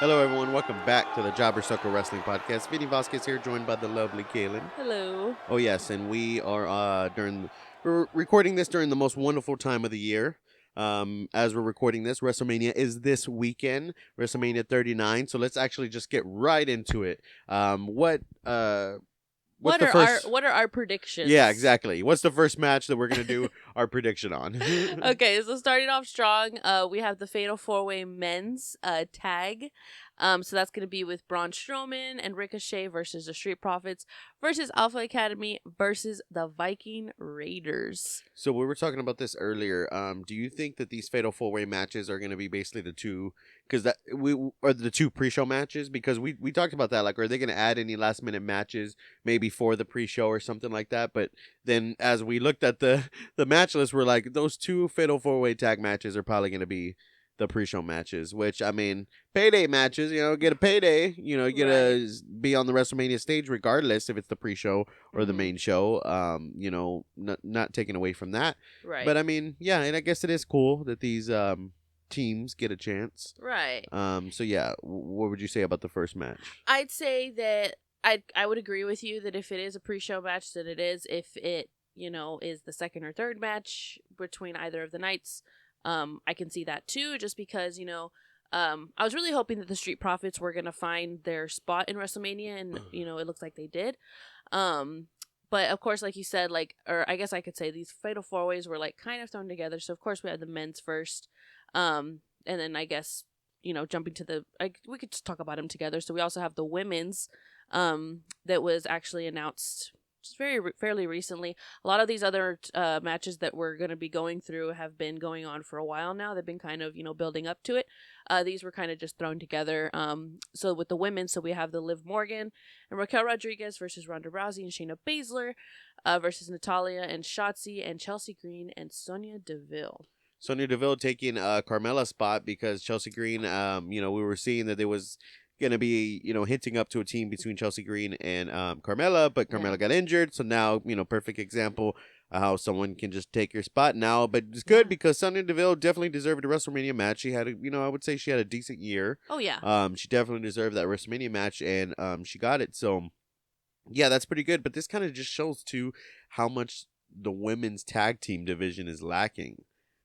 Hello, everyone. Welcome back to the Jobber Sucker Wrestling Podcast. Vinny Vasquez here, joined by the lovely Caylin. Hello. Oh yes, and we are we're recording this during the most wonderful time of the year. As we're recording this, WrestleMania is this weekend, WrestleMania 39. So let's actually just get right into it. What's the first? What are our predictions? Yeah, exactly. What's the first match that we're gonna do our prediction on? Okay, so starting off strong, we have the Fatal 4-Way Men's tag. So that's going to be with Braun Strowman and Ricochet versus the Street Profits versus Alpha Academy versus the Viking Raiders. So we were talking about this earlier. Do you think that these Fatal 4-Way matches are going to be basically the two? Because the two pre-show matches. Because we talked about that. Like, are they going to add any last-minute matches, maybe for the pre-show or something like that? But then, as we looked at the match list, we're like, those two Fatal 4-Way tag matches are probably going to be the pre-show matches, which, I mean, payday matches, get a payday, you get to be on the WrestleMania stage regardless if it's the pre-show or the main show, not taken away from that. Right. But, I mean, yeah, and I guess it is cool that these teams get a chance. Right. So, yeah, what would you say about the first match? I'd say that I would agree with you that if it is a pre-show match, that it is. If it, is the second or third match between either of the nights, I can see that too, just because, I was really hoping that the Street Profits were going to find their spot in WrestleMania, and, it looks like they did. But of course, like you said, or I guess I could say these Fatal 4-Ways were kind of thrown together. So of course we had the men's first. And then I guess, jumping to we could just talk about them together. So we also have the women's, that was actually announced just fairly recently. A lot of these other matches that we're going to be going through have been going on for a while now. They've been kind of, building up to it. These were kind of just thrown together. So with the women, so we have the Liv Morgan and Raquel Rodriguez versus Ronda Rousey and Shayna Baszler versus Natalya and Shotzi and Chelsea Green and Sonya Deville. Sonya Deville taking Carmella's spot because Chelsea Green, we were seeing that there was going to be, hinting up to a team between Chelsea Green and Carmella, but Carmella got injured. So now, perfect example of how someone can just take your spot now. But it's good because Sonya Deville definitely deserved a WrestleMania match. She had I would say she had a decent year. Oh, yeah. She definitely deserved that WrestleMania match, and she got it. So, yeah, that's pretty good. But this kind of just shows, too, how much the women's tag team division is lacking.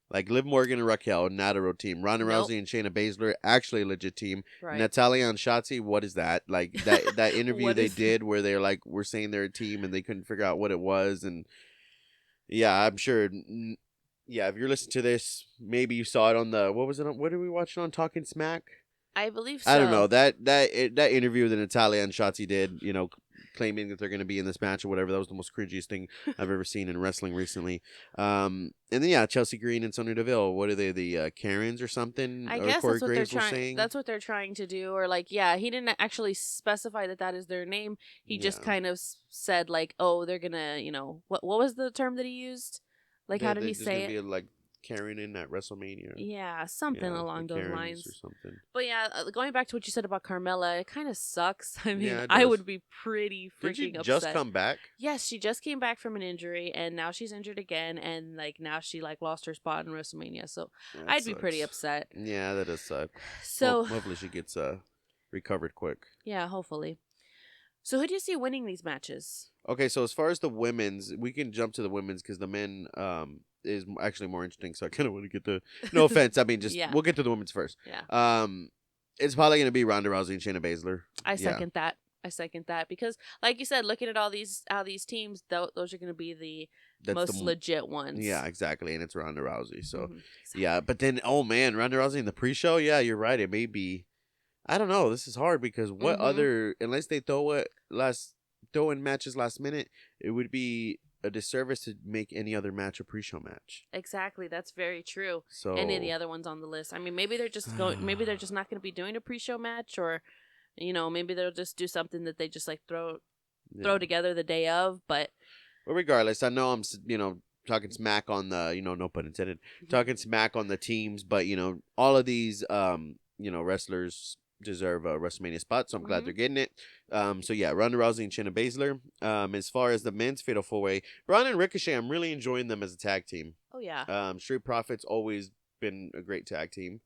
Like Liv Morgan and Raquel, not a real team. Ronda Rousey and Shayna Baszler, actually a legit team. Right. Natalya and Shotzi, what is that? Like that interview they did where they're like, we're saying they're a team and they couldn't figure out what it was. And yeah, I'm sure. Yeah, if you're listening to this, maybe you saw it on what was it on? What did we watch it on? Talking Smack? I believe so. I don't know. That interview that Natalya and Shotzi did, claiming that they're going to be in this match or whatever. That was the most cringiest thing I've ever seen in wrestling recently. And then, Chelsea Green and Sonya Deville. What are they, the Karens or something? I guess that's what they're trying to do. Or, he didn't actually specify that is their name. He just kind of said, they're going to, what was the term that he used? How did he say it? Be Karen in at WrestleMania. Yeah, something along those lines. Or something. But going back to what you said about Carmella, it kind of sucks. I mean, I would be pretty freaking upset. Did she just come back? Yes, she just came back from an injury, and now she's injured again, and now she lost her spot in WrestleMania. So I'd be pretty upset. Yeah, that does suck. So hopefully she gets recovered quick. Yeah, hopefully. So who do you see winning these matches? Okay, so as far as the women's, we can jump to the women's because the men is actually more interesting. So I kind of want to get the. No offense, I mean we'll get to the women's first. Yeah. It's probably going to be Ronda Rousey and Shayna Baszler. I second that because, like you said, looking at all these teams, those are going to be the most legit ones. Yeah, exactly, and it's Ronda Rousey. So exactly. Yeah, but then Ronda Rousey in the pre-show. Yeah, you're right. It may be. I don't know. This is hard because what other unless they throw in matches last minute, it would be a disservice to make any other match a pre-show match. Exactly, that's very true. So any of the other ones on the list. I mean, maybe they're just going. Maybe they're just not going to be doing a pre-show match, or maybe they'll just do something that they just throw together the day of. But regardless, I know I'm talking smack on the no pun intended, talking smack on the teams, but all of these wrestlers deserve a WrestleMania spot, so I'm glad they're getting it. So yeah, Ronda Rousey and Shayna Baszler. As far as the men's Fatal 4-Way, Braun and Ricochet, I'm really enjoying them as a tag team. Oh yeah. Street Profits always been a great tag team.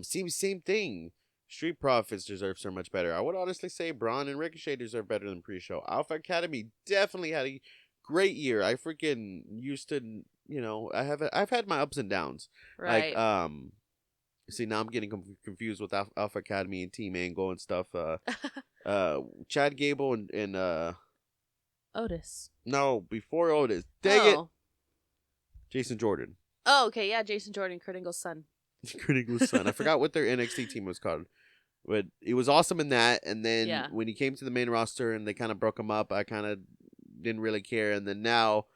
Same thing. Street Profits deserve so much better. I would honestly say Braun and Ricochet deserve better than pre-show. Alpha Academy definitely had a great year. I freaking used to, I've had my ups and downs. Like, Right. see, now I'm getting confused with Alpha Academy and Team Angle and stuff. Chad Gable and Otis. no, before Otis. Dang it. Jason Jordan. Oh, okay. Yeah, Jason Jordan, Kurt Angle's son. Kurt Angle's son. I forgot what their NXT team was called. But it was awesome in that. And then when he came to the main roster and they kind of broke him up, I kind of didn't really care. And then now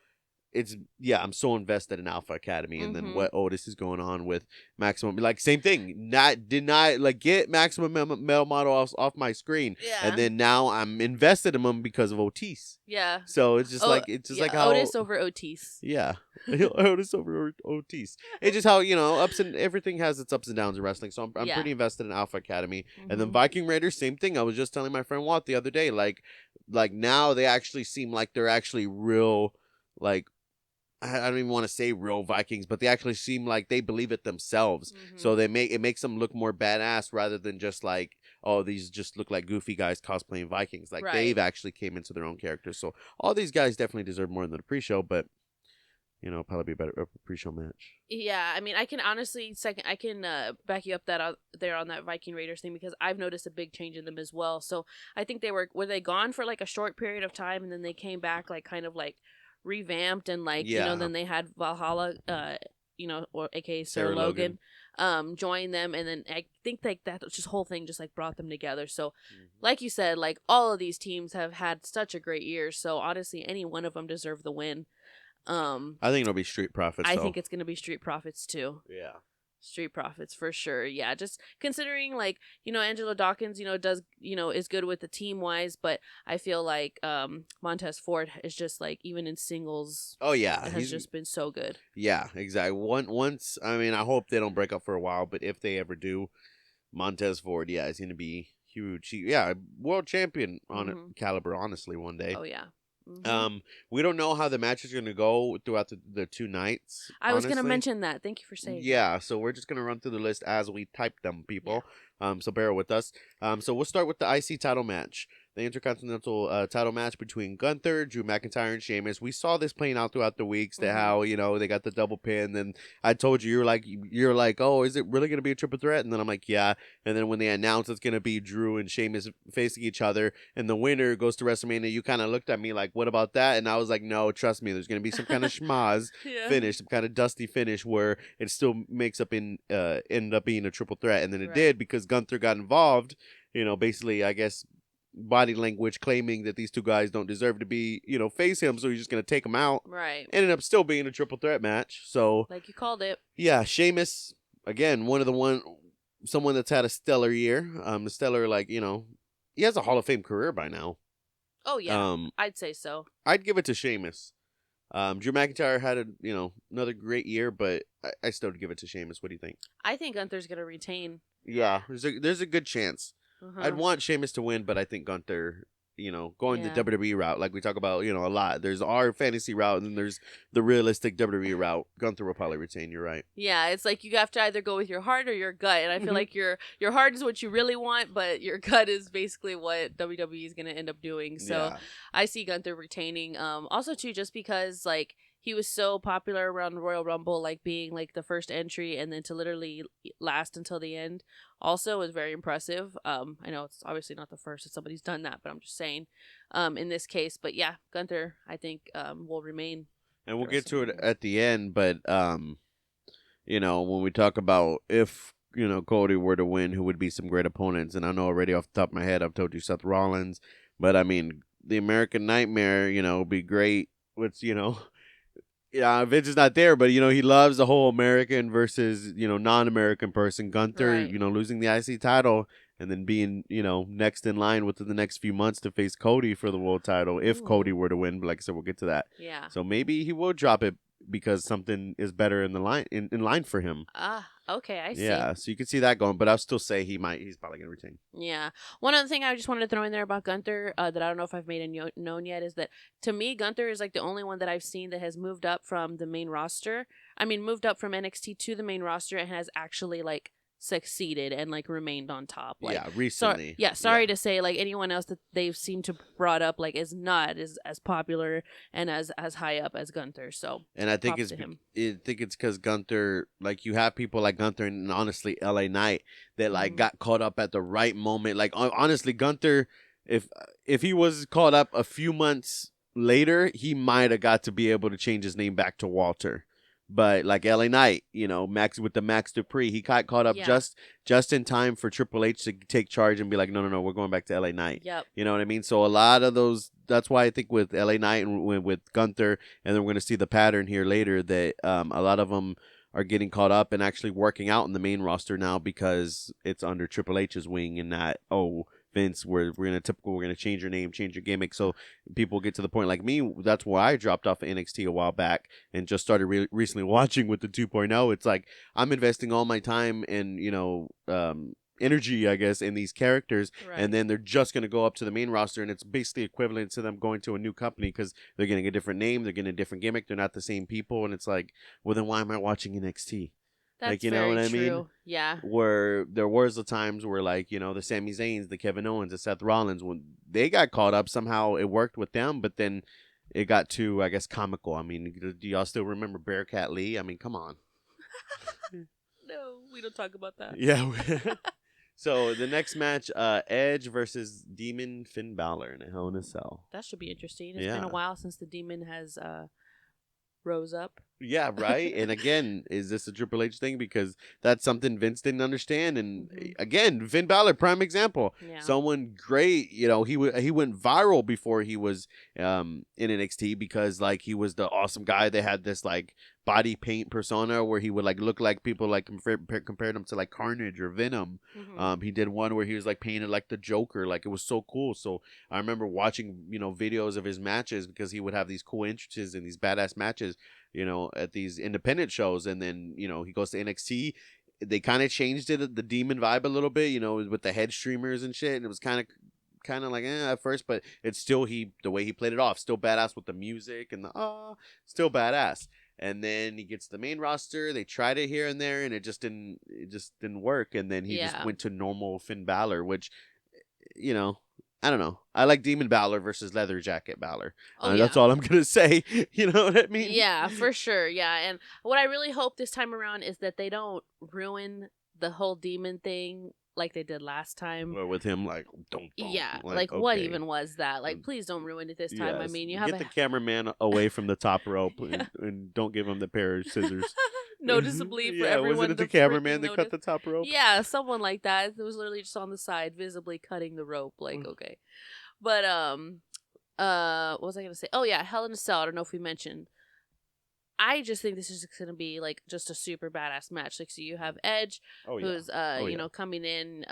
I'm so invested in Alpha Academy, and then what Otis is going on with Maximum, like same thing. Did not like get Maximum Male Model off my screen, and then now I'm invested in him because of Otis. Yeah. So it's just like how Otis over Otis. Yeah, Otis over Otis. It's just how everything has its ups and downs in wrestling. So I'm pretty invested in Alpha Academy, and then Viking Raiders, same thing. I was just telling my friend Watt the other day, like now they actually seem like they're actually real, like. I don't even want to say real Vikings, but they actually seem like they believe it themselves. So it makes them look more badass rather than just like, oh, these just look like goofy guys cosplaying Vikings. Like they've actually came into their own characters. So all these guys definitely deserve more than the pre-show, but probably be better a pre-show match. Yeah, I mean, I can honestly back you up that there on that Viking Raiders thing, because I've noticed a big change in them as well. So I think were they gone for like a short period of time, and then they came back like kind of like revamped, and like then they had Valhalla or aka Sarah Logan join them, and then I think like that just whole thing just like brought them together. So like you said, like all of these teams have had such a great year, so honestly any one of them deserve the win. I think it'll be Street Profits. I think it's gonna be Street Profits too. Yeah. Street Profits for sure. Yeah, just considering like Angelo Dawkins does is good with the team wise, but I feel like Montez Ford is just like, even in singles, has just been so good. Yeah, exactly. Once I mean, I hope they don't break up for a while, but if they ever do, Montez Ford is going to be huge. World champion on caliber, honestly, one day. Oh yeah. We don't know how the match is going to go throughout the 2 nights. I was going to mention that. Thank you for saying that. So we're just going to run through the list as we type them, people. So bear with us. So we'll start with the IC title match. The Intercontinental title match between Gunther, Drew McIntyre, and Sheamus. We saw this playing out throughout the weeks. That how they got the double pin. And I told you you're like, oh, is it really gonna be a triple threat? And then I'm like, yeah. And then when they announced it's gonna be Drew and Sheamus facing each other, and the winner goes to WrestleMania, you kind of looked at me like, what about that? And I was like, no, trust me, there's gonna be some kind of schmaz finish, some kind of dusty finish where it still makes up end up being a triple threat. And then it did, because Gunther got involved. Basically, I guess, body language claiming that these two guys don't deserve to be, face him, so he's just going to take them out. Right. Ended up still being a triple threat match. So, like you called it. Yeah, Sheamus, again, someone that's had a stellar year. He has a Hall of Fame career by now. Oh, yeah. I'd say so. I'd give it to Sheamus. Drew McIntyre had another great year, but I still would give it to Sheamus. What do you think? I think Gunther's going to retain. Yeah, there's a good chance. I'd want Sheamus to win, but I think Gunther, going the WWE route, like we talk about, a lot. There's our fantasy route, and then there's the realistic WWE route. Gunther will probably retain. You're right. Yeah, it's like you have to either go with your heart or your gut, and I feel like your heart is what you really want, but your gut is basically what WWE is going to end up doing. So I see Gunther retaining. Also, too, just because like he was so popular around Royal Rumble, like being like the first entry, and then to literally last until the end also was very impressive. I know it's obviously not the first that somebody's done that, but I'm just saying in this case. But yeah, Gunther, I think will remain. And we'll get to it at the end, but when we talk about if Cody were to win, who would be some great opponents? And I know already off the top of my head, I've told you Seth Rollins, but I mean the American Nightmare, would be great. Vince is not there, but he loves the whole American versus non-American person. Gunther, losing the IC title and then being next in line within the next few months to face Cody for the world title if Cody were to win. But like I said, we'll get to that. Yeah. So maybe he will drop it because something is better in the line in line for him. Okay, I see. Yeah, so you can see that going, but I'll still say he's probably gonna retain. Yeah. One other thing I just wanted to throw in there about Gunther that I don't know if I've made it known yet is that to me Gunther is like the only one that I've seen that has moved up from the main roster. I mean, moved up from NXT to the main roster and has actually like succeeded and like remained on top. Like, recently. Sorry to say, like anyone else that they've seemed to brought up like is not as popular and as high up as Gunther. So and I think it's because Gunther, like you have people like Gunther and honestly LA Knight that like got caught up at the right moment. Like honestly, Gunther, if he was caught up a few months later, he might have got to be able to change his name back to Walter. But like LA Knight, Max with the Max Dupree, he got caught up just in time for Triple H to take charge and be like, no, we're going back to LA Knight. Yep. You know what I mean? So a lot of those, that's why I think with LA Knight and with Gunther, and then we're going to see the pattern here later that a lot of them are getting caught up and actually working out in the main roster now because it's under Triple H's wing and not, Vince, we're gonna change your name, change your gimmick, so people get to the point like me. That's why I dropped off of NXT a while back and just started recently watching with the 2.0. It's like I'm investing all my time and energy, I guess, in these characters, and then they're just gonna go up to the main roster, and it's basically equivalent to them going to a new company because they're getting a different name, they're getting a different gimmick, they're not the same people, and it's like, well, then why am I watching NXT? That's like, you know what I mean? Yeah. Where there was the times where, like, the Sami Zayns, the Kevin Owens, the Seth Rollins, when they got caught up, somehow it worked with them, but then it got too, I guess, comical. I mean, do y'all still remember Bearcat Lee? I mean, come on. No, we don't talk about that. Yeah. So the next match, Edge versus Demon Finn Balor in a Hell in a Cell. That should be interesting. It's been a while since the Demon has rose up. Yeah, right. And again, is this a Triple H thing? Because that's something Vince didn't understand. And again, Finn Balor, prime example. Yeah. Someone great. He went viral before he was in NXT because like he was the awesome guy. They had this like body paint persona where he would like look like people like compared him to like Carnage or Venom. He did one where he was like painted like the Joker. Like it was so cool. So I remember watching videos of his matches because he would have these cool entrances and these badass matches at these independent shows, and then he goes to NXT. They kind of changed the Demon vibe a little bit, with the head streamers and shit, and it was kind of like at first, but it's still the way he played it off, still badass with the music and still badass. And then he gets the main roster. They tried it here and there, and it just didn't work. And then he just went to normal Finn Balor, which I don't know. I like Demon Balor versus Leather Jacket Balor. That's all I'm going to say. You know what I mean? Yeah, for sure. Yeah. And what I really hope this time around is that they don't ruin the whole Demon thing like they did last time. Or with him, like, don't. Yeah. Like, what even was that? Like, please don't ruin it this time. Yes. I mean, you have Get the cameraman away from the top rope and don't give him the pair of scissors. Noticeably for everyone. Wasn't it the cameraman that cut the top rope? Yeah, someone like that. It was literally just on the side, visibly cutting the rope. Like, okay. But, what was I going to say? Oh, yeah, Hell in a Cell. I don't know if we mentioned. I just think this is going to be, like, just a super badass match. Like, so you have Edge, who's, coming in,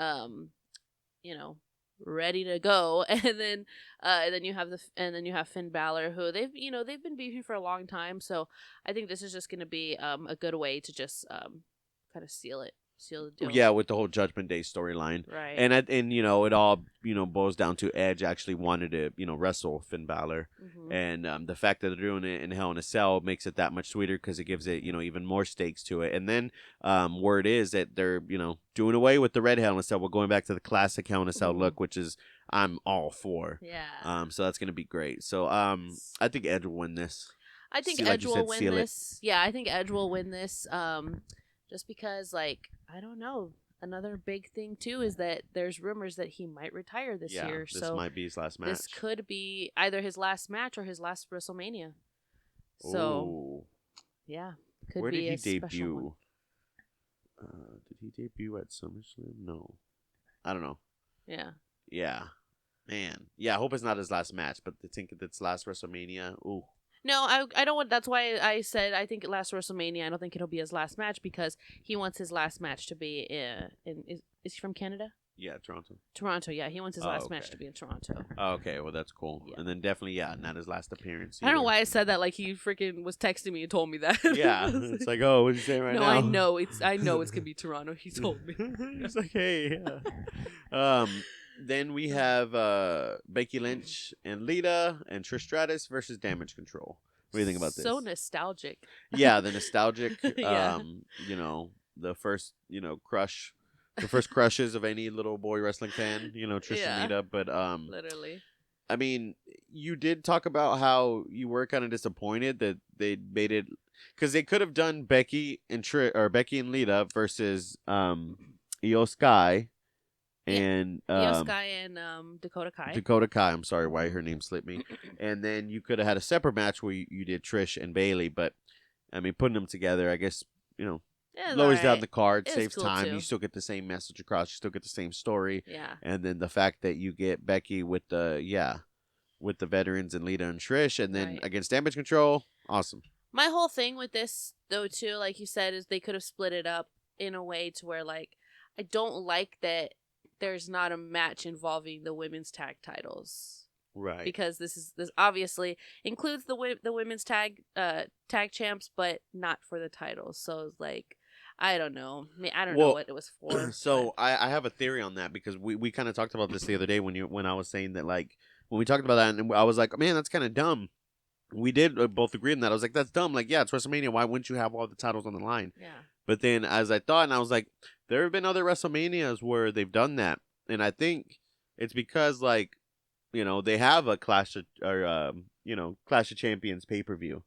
ready to go, and then you have Finn Balor, who they've been beefing for a long time. So I think this is just going to be a good way to just kind of seal the deal. Yeah, with the whole Judgment Day storyline, right? And it all boils down to Edge actually wanted to wrestle Finn Balor, and the fact that they're doing it in Hell in a Cell makes it that much sweeter because it gives it even more stakes to it. And then word is that they're doing away with the red Hell in a Cell. We're going back to the classic Hell in a Cell look, which is I'm all for. Yeah. So that's gonna be great. So I think Edge will win this. I think Edge will win this. Yeah, I think Edge will win this. Just because, like, I don't know. Another big thing, too, is that there's rumors that he might retire this year. This might be his last match. This could be either his last match or his last WrestleMania. So, yeah. Where did he debut? Did he debut at SummerSlam? No. I don't know. Yeah. Yeah. Man. Yeah, I hope it's not his last match, but I think it's last WrestleMania. Ooh. No, I don't want. That's why I said I think last WrestleMania. I don't think it'll be his last match because he wants his last match to be is he from Canada? Yeah, Toronto. Toronto, yeah. He wants his last match to be in Toronto. Oh, okay, well that's cool. Yeah. And then definitely, not his last appearance either. I don't know why I said that. Like he freaking was texting me and told me that. Yeah, it's like, oh, what are you saying right now? No, I know it's gonna be Toronto. He told me. It's like, hey, yeah. Then we have Becky Lynch and Lita and Trish Stratus versus Damage Control. What do you think about this? So nostalgic. Yeah, the nostalgic. Yeah. The first, Crush the first crushes of any little boy wrestling fan. Trish and Lita. But literally. I mean, you did talk about how you were kind of disappointed that they made it, because they could have done Becky and Becky and Lita versus Io Sky and Io Sky and Dakota Kai. Dakota Kai. I'm sorry, why her name slipped me. And then you could have had a separate match where you did Trish and Bailey. But I mean, putting them together, I guess lowers down the card, saves cool time. Too. You still get the same message across. You still get the same story. Yeah. And then the fact that you get Becky with the veterans and Lita and Trish, and then against Damage Control, awesome. My whole thing with this, though, too, like you said, is they could have split it up in a way to where, like, I don't like that there's not a match involving the women's tag titles. Right. Because this obviously includes the women's tag champs, but not for the titles. So it's like, I don't know. I don't know what it was for. So I have a theory on that, because we kind of talked about this the other day when I was saying that, like, when we talked about that, and I was like, man, that's kind of dumb. We did both agree on that. I was like, that's dumb. Like, yeah, it's WrestleMania. Why wouldn't you have all the titles on the line? Yeah. But then as I thought, and I was like, there have been other WrestleManias where they've done that. And I think it's because, like, they have a Clash of Champions pay-per-view,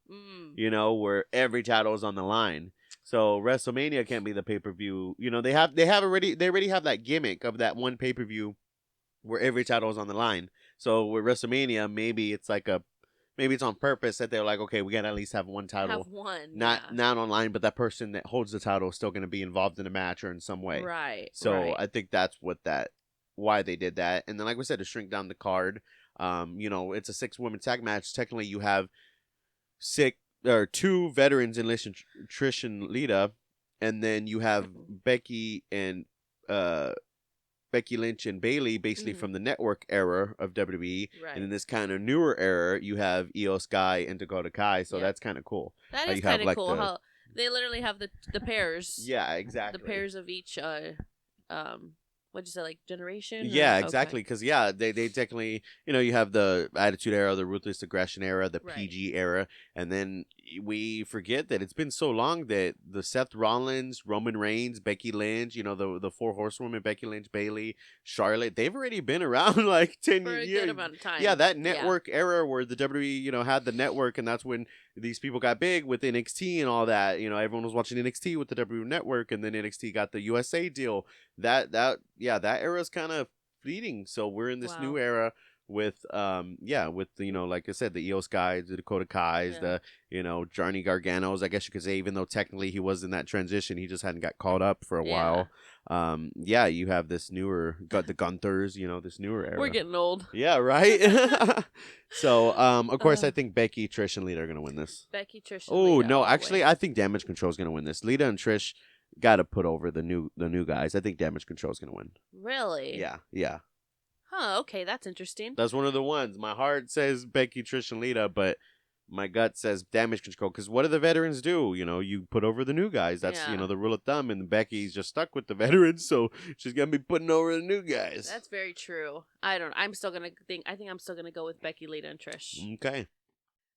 where every title is on the line. So WrestleMania can't be the pay-per-view. They already have that gimmick of that one pay-per-view where every title is on the line. So with WrestleMania, maybe it's on purpose that they're like, okay, we gotta at least have one title. Have one. Not online, but that person that holds the title is still gonna be involved in a match or in some way. Right. So I think that's why they did that. And then, like we said, to shrink down the card, it's a 6-woman tag match. Technically, you have 2 veterans in Trish and Lita, and then you have Becky Lynch and Bailey, basically from the network era of WWE. Right. And in this kind of newer era, you have Io Sky and Dakota Kai. So that's kind of cool. That is kind of cool. How they literally have the pairs. Yeah, exactly. The pairs of each what'd you say, like, generation? Yeah, exactly. Because, they technically, you have the Attitude Era, the Ruthless Aggression Era, the PG Era. And then we forget that it's been so long that the Seth Rollins, Roman Reigns, Becky Lynch, the 4 horsewomen, Becky Lynch, Bailey, Charlotte, they've already been around like 10 years. For a good amount of time. Yeah, that network era where the WWE, had the network, and that's when these people got big with NXT and all that. Everyone was watching NXT with the WWE network, and then NXT got the USA deal. That era is kind of fleeting. So we're in this new era with like I said, the Io Skies, the Dakota Kais, the Johnny Garganos, I guess you could say, even though technically he was in that transition, he just hadn't got caught up for a while. You have this got the Gunthers, this newer era. We're getting old. Yeah, right. So of course I think Becky, Trish, and Lita are gonna win this. Becky, Trish, and Lita. No, actually I think Damage Control is gonna win this. Lita and Trish got to put over the new guys. I think Damage Control is gonna win. Really? Yeah. Huh, okay, that's interesting. That's one of the ones. My heart says Becky, Trish, and Lita, but my gut says Damage Control. Because what do the veterans do? You put over the new guys. That's, the rule of thumb. And Becky's just stuck with the veterans, so she's going to be putting over the new guys. That's very true. I think I'm still going to go with Becky, Lita, and Trish. Okay.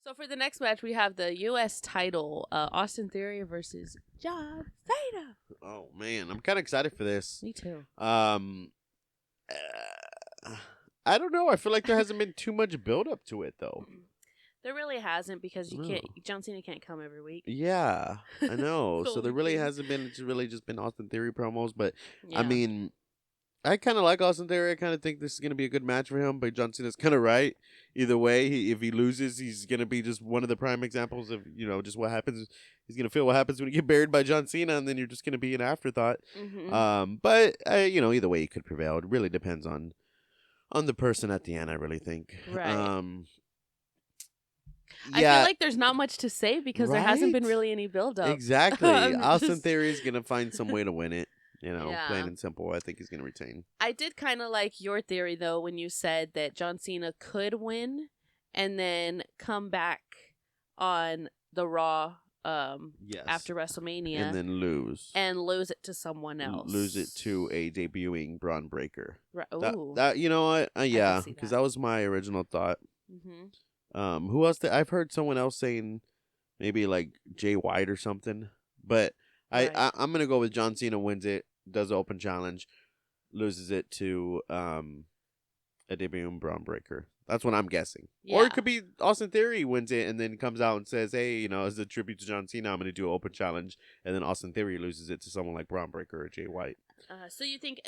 So for the next match, we have the U.S. title, Austin Theory versus John Cena. Oh, man. I'm kind of excited for this. Me too. I don't know. I feel like there hasn't been too much build up to it, though. There really hasn't, because John Cena can't come every week. Yeah, I know. So there really hasn't been. It's really just been Austin Theory promos. But I mean, I kind of like Austin Theory. I kind of think this is going to be a good match for him. But John Cena's kind of right. Either way, if he loses, he's going to be just one of the prime examples of just what happens. He's going to feel what happens when you get buried by John Cena, and then you're just going to be an afterthought. Mm-hmm. But either way, he could prevail. It really depends on the person at the end, I really think. Right. I feel like there's not much to say, because there hasn't been really any build-up. Exactly. Austin Theory is going to find some way to win it. Plain and simple. I think he's going to retain. I did kind of like your theory, though, when you said that John Cena could win and then come back on the Raw after WrestleMania. And then lose. And lose it to someone else. Lose it to a debuting Braun Breaker. Right. Ooh. That you know what? Yeah, because that was my original thought. Mm-hmm. Who else? I've heard someone else saying maybe like Jay White or something. But I'm going to go with John Cena wins it. does an open challenge, loses it to a debut Braun Breaker. That's what I'm guessing. Yeah. Or it could be Austin Theory wins it and then comes out and says, "Hey, as a tribute to John Cena, I'm going to do an open challenge," and then Austin Theory loses it to someone like Braun Breaker or Jay White. So you think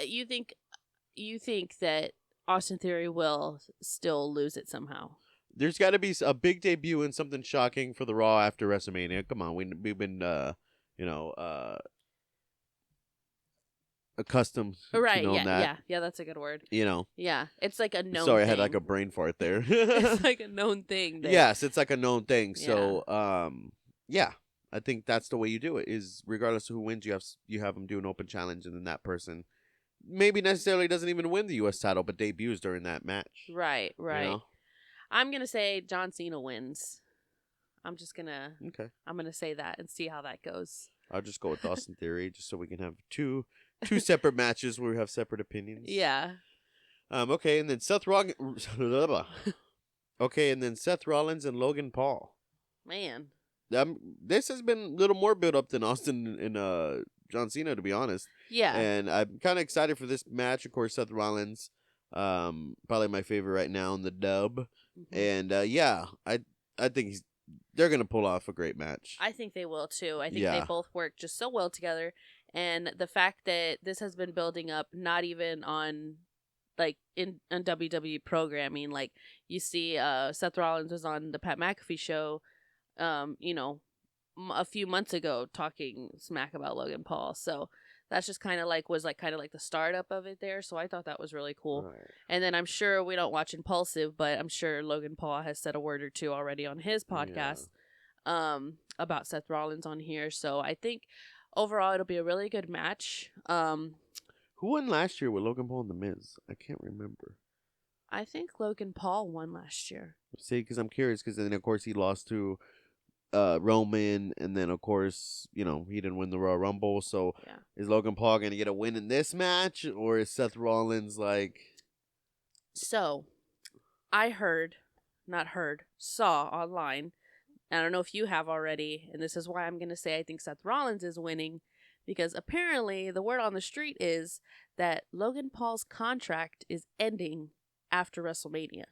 that Austin Theory will still lose it somehow? There's got to be a big debut and something shocking for the Raw after WrestleMania. Come on, we've been accustomed right, to knowing that. Yeah, that's a good word. Yeah, it's like a known Sorry, thing. I had like a brain fart there. It's like a known thing. Yes, it's like a known thing. Yeah. So, yeah, I think that's the way you do it. Is regardless of who wins, you have them do an open challenge, and then that person maybe necessarily doesn't even win the U.S. title, but debuts during that match. Right. I'm gonna say John Cena wins. I'm gonna say that and see how that goes. I'll just go with Austin Theory, just so we can have two separate matches where we have separate opinions. Yeah. Okay, and then Seth Rollins. Okay, and then Seth Rollins and Logan Paul. Man. This has been a little more built up than Austin and John Cena, to be honest. Yeah. And I'm kind of excited for this match. Of course, Seth Rollins, probably my favorite right now in the dub. Mm-hmm. And yeah, I think they're gonna pull off a great match. I think they will too. I think they both work just so well together, and the fact that this has been building up, not even on like in WWE programming, like you see, Seth Rollins was on the Pat McAfee show, a few months ago talking smack about Logan Paul. So that's just kind of like the startup of it there. So I thought that was really cool. Right. And then I'm sure we don't watch Impulsive, but I'm sure Logan Paul has said a word or two already on his podcast about Seth Rollins on here. So I think overall it'll be a really good match. Who won last year with Logan Paul and The Miz? I can't remember. I think Logan Paul won last year. See, because I'm curious, because then of course he lost to Roman, and then of course he didn't win the Royal Rumble. So is Logan Paul gonna get a win in this match, or is Seth Rollins like? So, I saw online. I don't know if you have already, and this is why I'm gonna say I think Seth Rollins is winning, because apparently the word on the street is that Logan Paul's contract is ending after WrestleMania.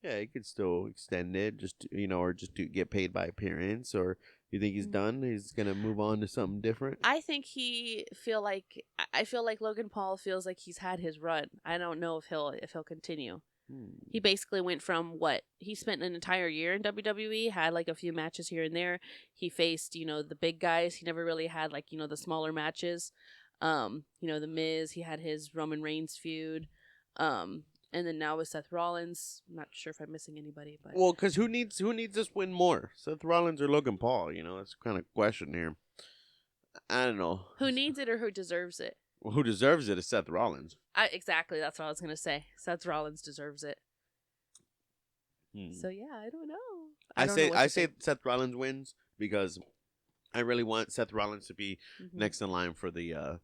Yeah, he could still extend it, just or just to get paid by appearance. Or you think he's done? He's gonna move on to something different. I think I feel like Logan Paul feels like he's had his run. I don't know if he'll continue. He basically went from he spent an entire year in WWE, had like a few matches here and there. He faced the big guys. He never really had the smaller matches. The Miz. He had his Roman Reigns feud. And then now with Seth Rollins, I'm not sure if I'm missing anybody, but because who needs this win more, Seth Rollins or Logan Paul? That's kind of question here. I don't know who needs it or who deserves it. Well, who deserves it is Seth Rollins. Exactly, that's what I was gonna say. Seth Rollins deserves it. So yeah, I don't know. I say Seth Rollins wins because I really want Seth Rollins to be next in line for the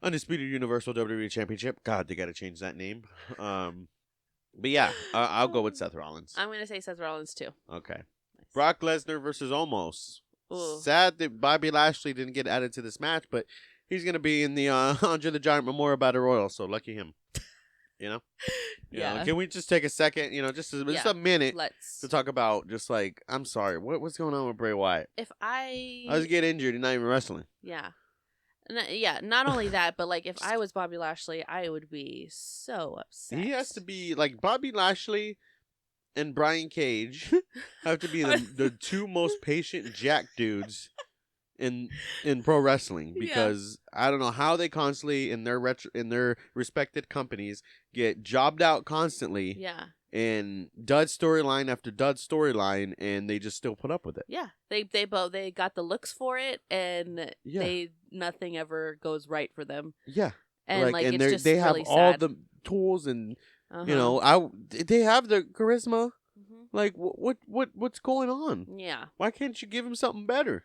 Undisputed Universal WWE Championship. God, they got to change that name. But yeah, I'll go with Seth Rollins. I'm going to say Seth Rollins too. Okay. Nice. Brock Lesnar versus Omos. Ooh. Sad that Bobby Lashley didn't get added to this match, but he's going to be in the Andre the Giant Memorial Battle Royal, so lucky him. Yeah. Can we just take a second, just a minute to talk about just I'm sorry, what's going on with Bray Wyatt? I was getting injured and not even wrestling. Yeah. Not only that, but if I was Bobby Lashley, I would be so upset. He has to be Bobby Lashley and Brian Cage have to be the two most patient jack dudes in pro wrestling, because I don't know how they constantly in their respected companies get jobbed out constantly. Yeah. And dud storyline after dud storyline, and they just still put up with it. Yeah, they got the looks for it, and nothing ever goes right for them. Yeah, and and it's just they have really all sad. the tools, and they have the charisma. What's going on? Yeah, why can't you give him something better?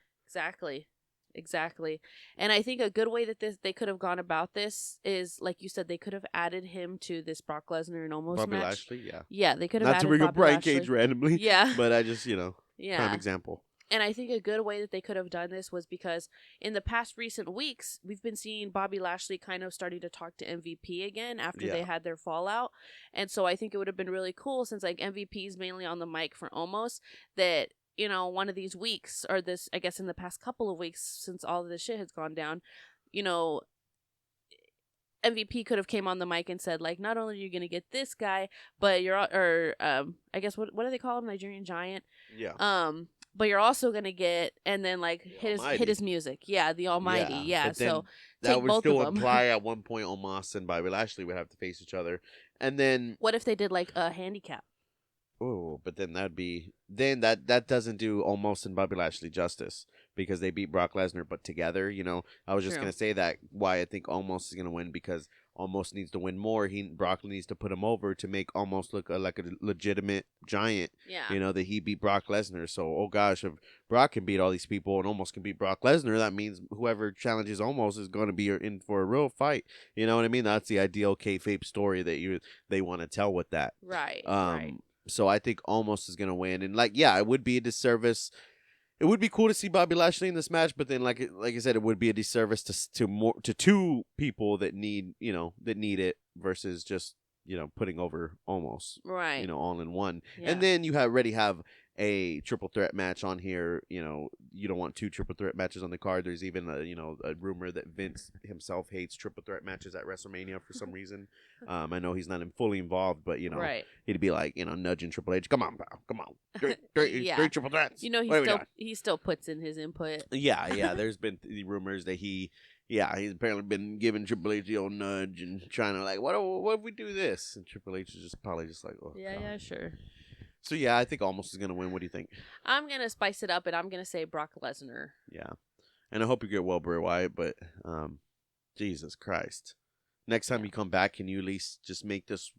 Exactly. And I think a good way that they could have gone about this is, like you said, they could have added him to this Brock Lesnar and Omos Bobby match. Lashley, yeah. Yeah, they could have added Not to bring up Brian Lashley. Cage randomly. Yeah. But I just, prime example. And I think a good way that they could have done this was because in the past recent weeks, we've been seeing Bobby Lashley kind of starting to talk to MVP again after they had their fallout. And so I think it would have been really cool, since like MVP is mainly on the mic for Omos, that, you know, one of these weeks, or this, I guess in the past couple of weeks since all of this shit has gone down, you know, MVP could have came on the mic and said, like, not only are you going to get this guy, but I guess, what do they call him? Nigerian Giant? Yeah. But you're also going to get, and then, like, The hit his music. Yeah, the Almighty. Yeah, but then so that take would both still of them. imply at one point Omos and Bobby Lashley would have to face each other. And then... What if they did, like, a handicap? Oh, but then that doesn't do Omos and Bobby Lashley justice, because they beat Brock Lesnar, but together, you know. I was just True. gonna say that why I think Omos is gonna win, because Omos needs to win more. Brock needs to put him over to make Omos look like a legitimate giant. Yeah. You know, that he beat Brock Lesnar. So, oh gosh, if Brock can beat all these people and Omos can beat Brock Lesnar, that means whoever challenges Omos is going to be in for a real fight. You know what I mean? That's the ideal kayfabe story that they want to tell with that. Right. Right. So I think Omos is gonna win, and like, yeah, it would be a disservice. It would be cool to see Bobby Lashley in this match, but then, like I said, it would be a disservice to two people that need it, versus just, you know, putting over Omos, Right. you know, all in one. Yeah. And then you already have a triple threat match on here. You know, you don't want two triple threat matches on the card. There's even a rumor that Vince himself hates triple threat matches at WrestleMania for some reason. I know he's not fully involved, but you know, right. he'd be like, you know, nudging Triple H. Come on, pal. Come on. Three triple threats. You know, he still puts in his input. Yeah. There's been rumors that he's apparently been giving Triple H the old nudge and trying to, like, what if we do this? And Triple H is probably just like, oh, yeah, God. Yeah, sure. So yeah, I think Omos is gonna win. What do you think? I'm gonna spice it up, and I'm gonna say Brock Lesnar. Yeah, and I hope you get well, Bray Wyatt. But Jesus Christ, next time you come back, can you at least just make this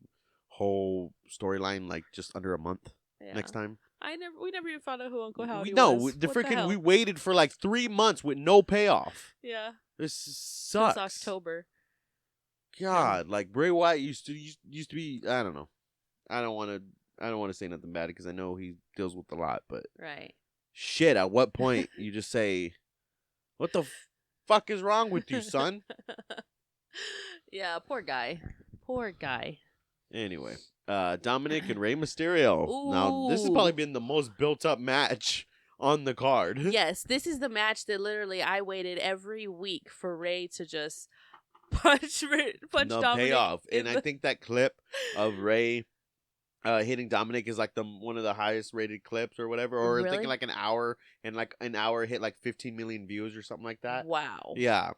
whole storyline like just under a month? Yeah. Next time. We never even found out who Uncle Howdy was. We waited for like 3 months with no payoff. Yeah. This sucks. Since October. God, like Bray Wyatt used to be. I don't know. I don't want to say nothing bad because I know he deals with a lot, but right. Shit, at what point you just say, "What the fuck is wrong with you, son?" Yeah, poor guy. Poor guy. Anyway, Dominic and Rey Mysterio. Ooh. Now, this has probably been the most built-up match on the card. Yes, this is the match that literally I waited every week for Rey to just punch Dominic. Payoff. And I think that clip of Rey hitting Dominic is like one of the highest rated clips or whatever. Or really? thinking like an hour, and like an hour hit like 15 million views or something like that. Wow. Yeah.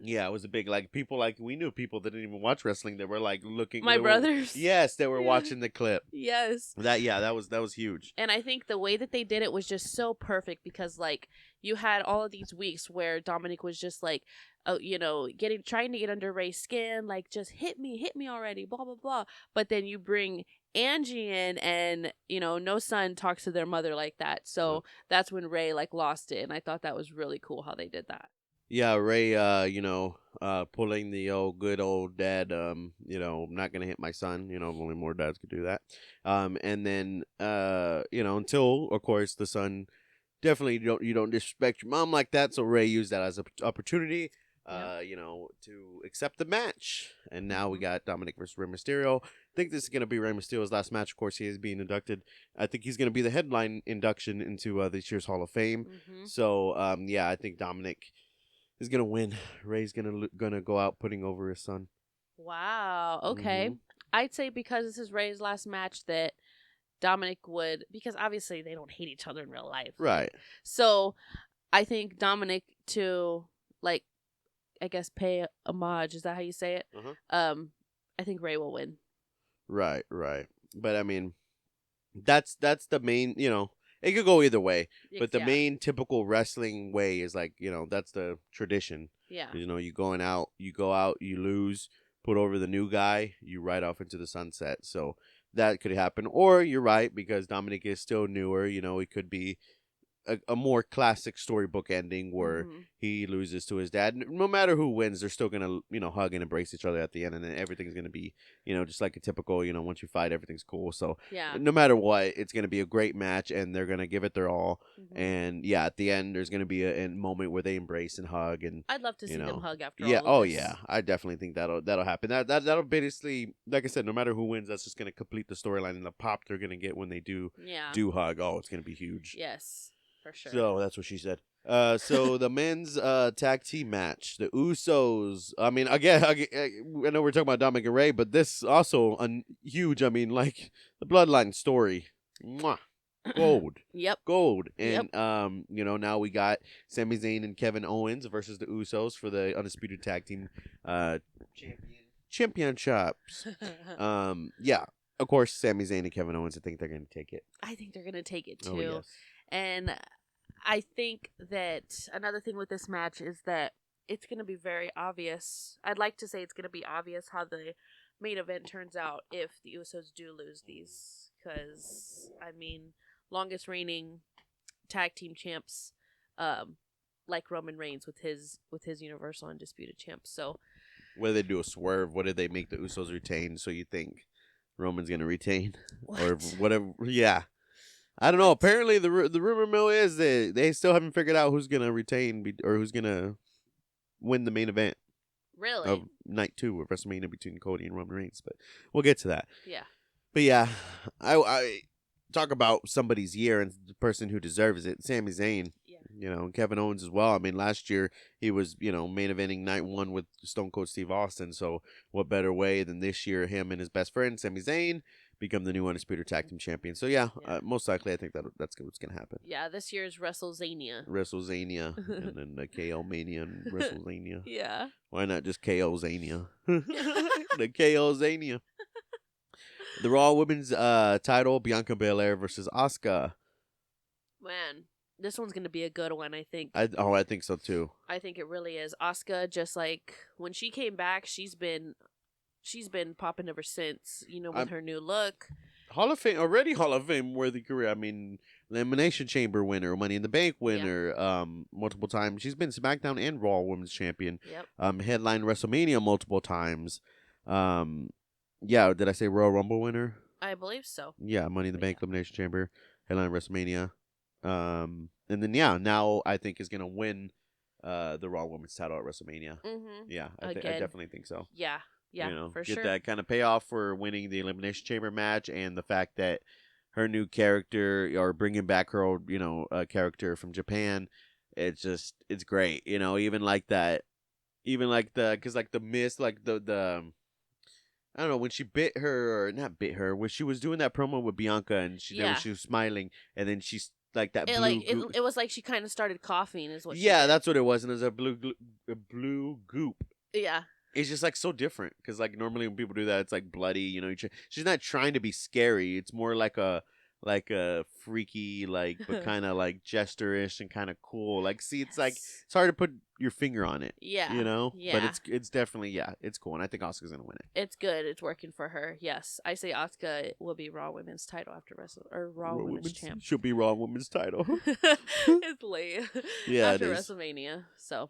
Yeah, it was a big, like, people, like, we knew people that didn't even watch wrestling that were, like, looking. My brothers? Yes, they were watching the clip. Yes. That was huge. And I think the way that they did it was just so perfect because, like, you had all of these weeks where Dominic was just, like, trying to get under Rey's skin, like, just hit me already, blah, blah, blah. But then you bring Angie in and, no son talks to their mother like that. So that's when Rey, like, lost it. And I thought that was really cool how they did that. Yeah, Rey, pulling the good old dad, I'm not going to hit my son. Only more dads could do that. And then, until, of course, the son definitely you don't disrespect your mom like that. So Rey used that as an opportunity, to accept the match. And now we got Dominic versus Rey Mysterio. I think this is going to be Rey Mysterio's last match. Of course, he is being inducted. I think he's going to be the headline induction into this year's Hall of Fame. Mm-hmm. So, I think Dominic is gonna win. Rey's gonna go out putting over his son. Wow. Okay. Mm-hmm. I'd say because this is Rey's last match that Dominic would, because obviously they don't hate each other in real life. Right. So I think Dominic to, like, I guess pay homage. Is that how you say it? Uh-huh. I think Rey will win. Right. But I mean, that's the main. It could go either way, but the main typical wrestling way is like, that's the tradition. Yeah. You go out, you lose, put over the new guy, you ride off into the sunset. So that could happen. Or you're right, because Dominic is still newer. It could be a more classic storybook ending where he loses to his dad. No matter who wins, they're still gonna hug and embrace each other at the end, and then everything's gonna be just like a typical once you fight, everything's cool. So Yeah. no matter what, it's gonna be a great match, and they're gonna give it their all. And yeah, at the end, there's gonna be a moment where they embrace and hug, and I'd love to see them hug after yeah, all of this. yeah, I definitely think that'll happen. That'll basically, like I said, no matter who wins, that's just gonna complete the storyline, and the pop they're gonna get when they do hug. Oh, it's gonna be huge. Yes, for sure. So that's what she said. So the men's tag team match, the Usos. I mean, again, I know we're talking about Dominic and Rey, but this also huge. I mean, like the Bloodline story. Mwah. Gold. Yep. Gold. And now we got Sami Zayn and Kevin Owens versus the Usos for the undisputed tag team championships. Yeah. Of course, Sami Zayn and Kevin Owens, I think they're going to take it. I think they're going to take it too. Oh, yes. And I think that another thing with this match is that it's going to be very obvious. I'd like to say it's going to be obvious how the main event turns out if the Usos do lose these. Because, I mean, longest reigning tag team champs, like Roman Reigns with his Universal Undisputed champs. So, what did they do? A swerve? What did they make the Usos retain? So you think Roman's going to retain? What? Or whatever. Yeah. I don't know. Apparently, the rumor mill is that they still haven't figured out who's going to retain or who's going to win the main event. Really? Of night 2 of WrestleMania between Cody and Roman Reigns. But we'll get to that. Yeah. But yeah, I talk about somebody's year and the person who deserves it. Sami Zayn, and Kevin Owens as well. I mean, last year he was, main eventing night 1 with Stone Cold Steve Austin. So what better way than this year him and his best friend Sami Zayn become the new undisputed tag team champion. So yeah. Most likely I think that's what's gonna happen. Yeah, this year's WrestleZania. And then the KO Mania and WrestleZania. Yeah. Why not just KO Zania? The KO Zania. The Raw Women's title, Bianca Belair versus Asuka. Man, this one's going to be a good one, I think. I think so too. I think it really is. Asuka, just like when she came back, she's been popping ever since, with her new look. Hall of Fame worthy career. I mean, Elimination Chamber winner, Money in the Bank winner, multiple times. She's been SmackDown and Raw Women's Champion. Yep. Headline WrestleMania multiple times. Yeah, did I say Royal Rumble winner? I believe so. Yeah, Money in the Bank, Elimination Chamber, headline WrestleMania. And then now I think is gonna win the Raw Women's title at WrestleMania. Mm-hmm. Yeah, I definitely think so. Yeah, for sure. Get that kind of payoff for winning the Elimination Chamber match, and the fact that her new character, or bringing back her old character from Japan, it's great. Even like that, because like the mist, like the I don't know, when she when she was doing that promo with Bianca and she was smiling, and then she's like that it was like she kind of started coughing is what she yeah did. That's what it was, and it was a blue goop. Yeah, it's just like so different because like normally when people do that it's like bloody, she's not trying to be scary, it's more like a freaky, but kind of like gesture-ish and kind of cool. Like, see, it's like it's hard to put your finger on it. Yeah. But it's definitely it's cool, and I think Asuka's gonna win it. It's good. It's working for her. Yes, I say Asuka will be Raw Women's title after Raw Women's champ. She'll be Raw Women's title. It's late. Yeah, after it is. WrestleMania. So.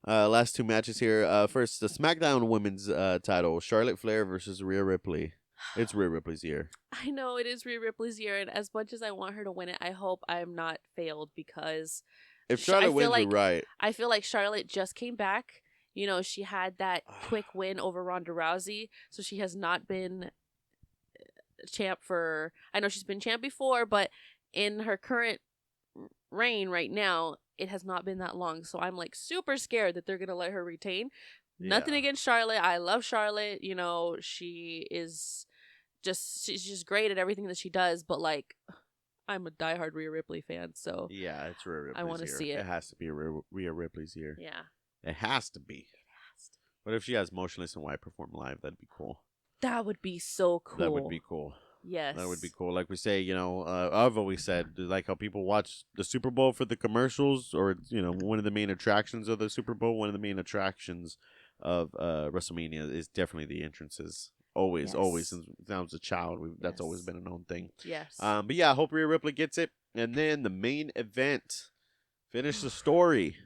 Last 2 matches here. First, the SmackDown Women's title: Charlotte Flair versus Rhea Ripley. It's Rhea Ripley's year. I know it is Rhea Ripley's year, and as much as I want her to win it, I hope I am not failed, because if Charlotte wins, you're right. I feel like Charlotte just came back. She had that quick win over Ronda Rousey, so she has not been champ for. I know she's been champ before, but in her current reign right now, it has not been that long. So I'm like super scared that they're gonna let her retain. Yeah. Nothing against Charlotte. I love Charlotte. She's just great at everything that she does. But like, I'm a diehard Rhea Ripley fan, so yeah, it's Rhea Ripley's I want to see it. It has to be Rhea Ripley's year. Yeah, it has to be. But if she has Motionless and White perform live, that'd be cool. That would be so cool. That would be cool. Yes. That would be cool. Like we say, I've always said, like how people watch the Super Bowl for the commercials, or, one of the main attractions of the Super Bowl, one of the main attractions of WrestleMania is definitely the entrances Always, Yes. always. Since I was a child, that's always Yes. been a known thing. Yes. But yeah, I hope Rhea Ripley gets it. And then the main event. Finish the story.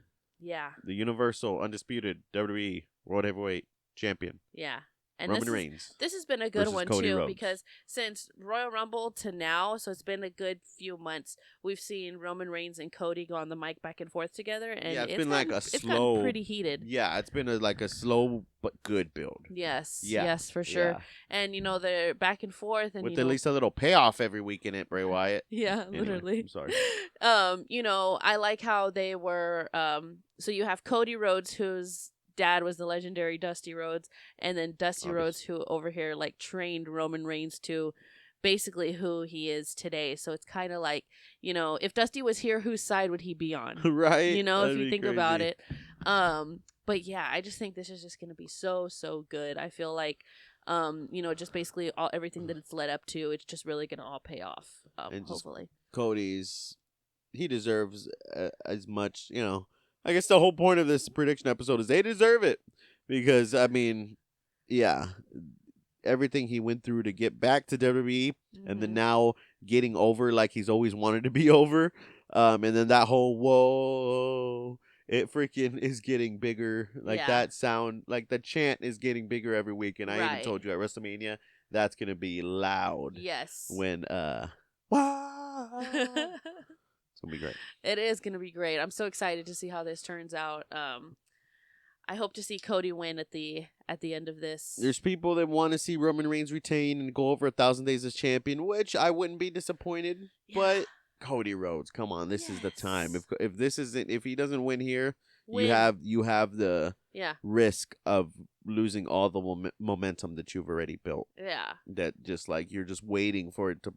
Yeah. The Universal Undisputed WWE World Heavyweight Champion. Yeah. And Roman Reigns. This has been a good versus one Cody too, Rhodes. because since Royal Rumble to now, so it's been a good few months. We've seen Roman Reigns and Cody go on the mic back and forth together, and Yeah, it's been like a it's slow, gotten pretty heated. Yeah, it's been like a slow but good build. Yes, Yeah. yes, for sure. Yeah. And they're back and forth, and With at least a little payoff every week in it, Bray Wyatt. Yeah, Anyway, literally. I'm sorry. I like how they were. So you have Cody Rhodes, whose dad was the legendary Dusty Rhodes, and then Dusty Rhodes, who over here like trained Roman Reigns to basically who he is today. So it's kind of like, if Dusty was here, whose side would he be on? Right? If That'd you be think crazy. about it. But yeah, I just think this is just going to be so good. I feel like, just basically everything that it's led up to, it's just really going to all pay off. Hopefully. He deserves as much, I guess the whole point of this prediction episode is they deserve it. Because, I mean, yeah, everything he went through to get back to WWE, and then now getting over like he's always wanted to be over. And then that whole, whoa, it freaking is getting bigger. Like that sound, like the chant is getting bigger every week. And I even told you at WrestleMania, that's going to be loud. Yes. When, wow. It's gonna be great. It is gonna be great. I'm so excited to see how this turns out. I hope to see Cody win at the end of this. There's people that want to see Roman Reigns retain and go over 1,000 days as champion, which I wouldn't be disappointed. Yeah. But Cody Rhodes, come on, this is the time. If he doesn't win here, you have the risk of losing all the momentum that you've already built. Yeah. That just like you're just waiting for it to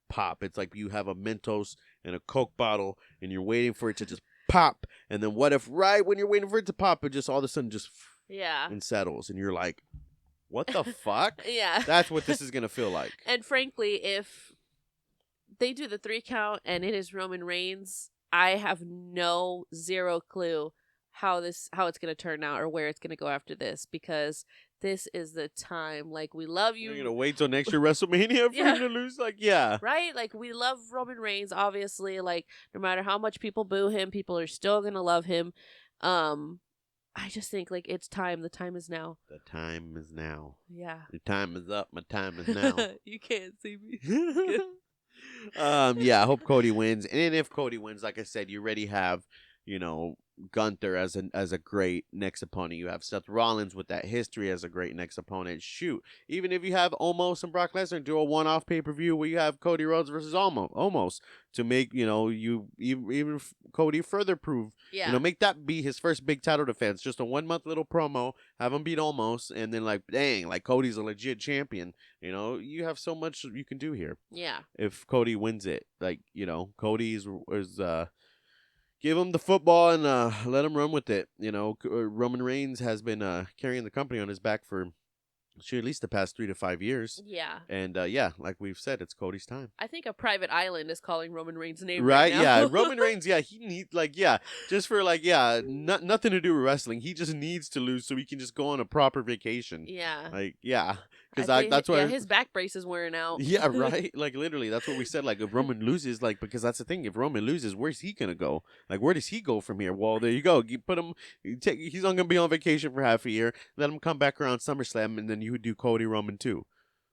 pop. It's like you have a Mentos and a Coke bottle and you're waiting for it to just pop, and then what if right when you're waiting for it to pop, it just all of a sudden just and settles, and you're like, what the fuck? Yeah. That's what this is gonna feel like. And frankly, if they do the 3 count and it is Roman Reigns, I have zero clue how it's gonna turn out or where it's gonna go after this, because this is the time. Like, we love you. You're gonna wait till next year WrestleMania for him to lose? Like, yeah. Right? Like, we love Roman Reigns, obviously. Like, no matter how much people boo him, people are still gonna love him. I just think, like, it's time. The time is now. The time is now. Yeah. Your time is up. My time is now. You can't see me. Yeah, I hope Cody wins. And if Cody wins, like I said, you already have, Gunther as a great next opponent. You have Seth Rollins with that history as a great next opponent. Shoot, even if you have Omos and Brock Lesnar, do a one-off pay-per-view where you have Cody Rhodes versus Omos to make you even Cody further prove. Yeah. Make that be his first big title defense. Just a 1 month little promo, have him beat Omos, and then like, dang, like Cody's a legit champion. You have so much you can do here. Yeah. If Cody wins it, like Cody is give him the football and let him run with it. Roman Reigns has been carrying the company on his back for at least the past 3 to 5 years. Yeah. And like we've said, it's Cody's time. I think a private island is calling Roman Reigns' name right now. Yeah, Roman Reigns, he needs just for nothing to do with wrestling. He just needs to lose so he can just go on a proper vacation. Yeah. Because that's why his back brace is wearing out. Yeah, right. Like literally, that's what we said. Like if Roman loses, because that's the thing. If Roman loses, where's he gonna go? Like where does he go from here? Well, there you go. You put him. He's not gonna be on vacation for half a year. Let him come back around SummerSlam, and then you would do Cody Roman too.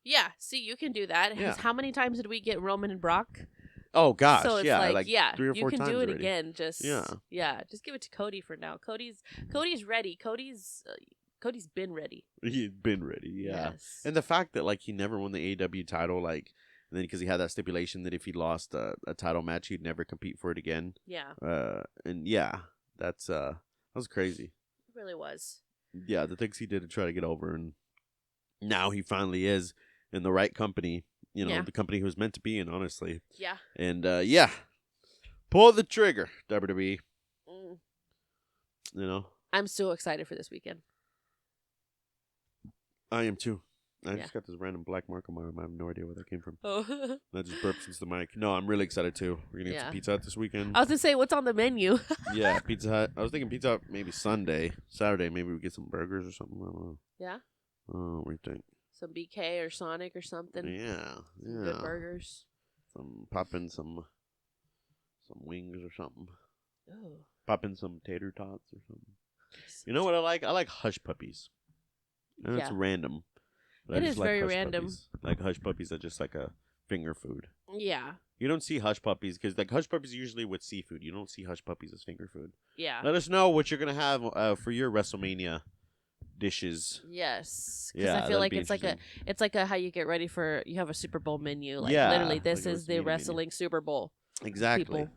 Yeah. See, you can do that. Yeah. How many times did we get Roman and Brock? Oh gosh, so it's 3 or 4 times. You can do it already. again. Just just give it to Cody for now. Cody's ready. Cody's been ready. He's been ready, yeah. Yes. And the fact that he never won the AEW title, and then because he had that stipulation that if he lost a title match, he'd never compete for it again. Yeah. That was crazy. It really was. Yeah, the things he did to try to get over, and now he finally is in the right company. The company he was meant to be in, honestly. Yeah. And pull the trigger, WWE. I'm so excited for this weekend. I am too. I just got this random black mark on my arm. I have no idea where that came from. Oh. I just burped into the mic. No, I'm really excited too. We're going to get some Pizza Hut this weekend. I was going to say, what's on the menu? Yeah, Pizza Hut. I was thinking Pizza Hut maybe Sunday. Saturday, maybe we get some burgers or something. I don't know. Yeah? What do you think? Some BK or Sonic or something. Yeah, Some good burgers. Popping some wings or something. Oh. Popping some tater tots or something. You know what I like? I like hush puppies. And it's random. But It I is just like very hush random. Puppies. Like hush puppies are just like a finger food. Yeah. You don't see hush puppies because like hush puppies are usually with seafood. You don't see hush puppies as finger food. Yeah. Let us know what you're gonna have for your WrestleMania dishes. Yes, because I feel like it's like a how you get ready for you have a Super Bowl menu. Like literally, this is the wrestling Super Bowl. Exactly. People.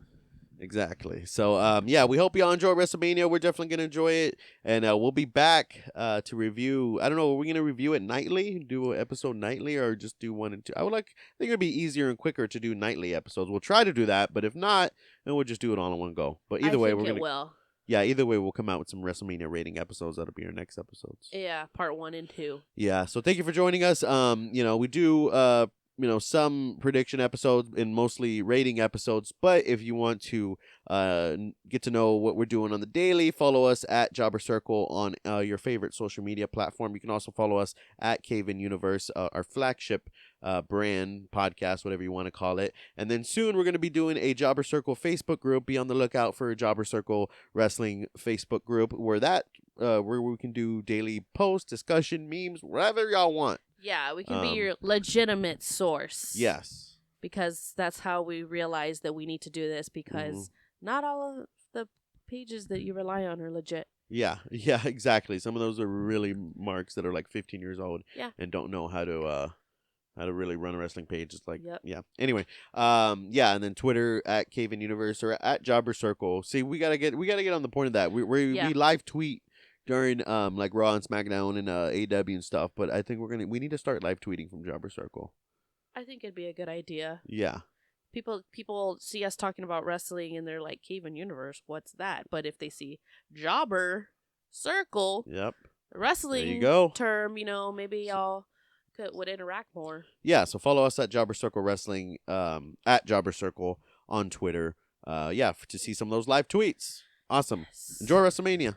Exactly. So, we hope y'all enjoy WrestleMania. We're definitely going to enjoy it. And we'll be back to review. I don't know. Are we going to review it nightly? Do an episode nightly or just do 1 and 2? I think it'd be easier and quicker to do nightly episodes. We'll try to do that. But if not, then we'll just do it all in one go. But either way, will. Yeah, either way, we'll come out with some WrestleMania rating episodes. That'll be our next episodes. Yeah, part 1 and 2. Yeah. So thank you for joining us. We do some prediction episodes and mostly rating episodes. But if you want to get to know what we're doing on the daily, follow us at Jobber Circle on your favorite social media platform. You can also follow us at CayVin Universe, our flagship brand podcast, whatever you want to call it. And then soon we're going to be doing a Jobber Circle Facebook group. Be on the lookout for a Jobber Circle Wrestling Facebook group where we can do daily posts, discussion, memes, whatever y'all want. Yeah, we can be your legitimate source. Yes. Because that's how we realize that we need to do this, because not all of the pages that you rely on are legit. Yeah, exactly. Some of those are really marks that are like 15 years old and don't know how to really run a wrestling page. It's like, yeah. Anyway, and then Twitter at CayVin Universe or at Jobber Circle. See, we gotta get on the point of that. We live tweet during like Raw and SmackDown and AEW and stuff, but I think we need to start live tweeting from Jobber Circle. I think it'd be a good idea. Yeah. People see us talking about wrestling and they're like, CayVin Universe, what's that? But if they see Jobber Circle, the wrestling term, maybe y'all would interact more. Yeah, so follow us at Jobber Circle Wrestling, at Jobber Circle on Twitter. To see some of those live tweets. Awesome. Yes. Enjoy WrestleMania.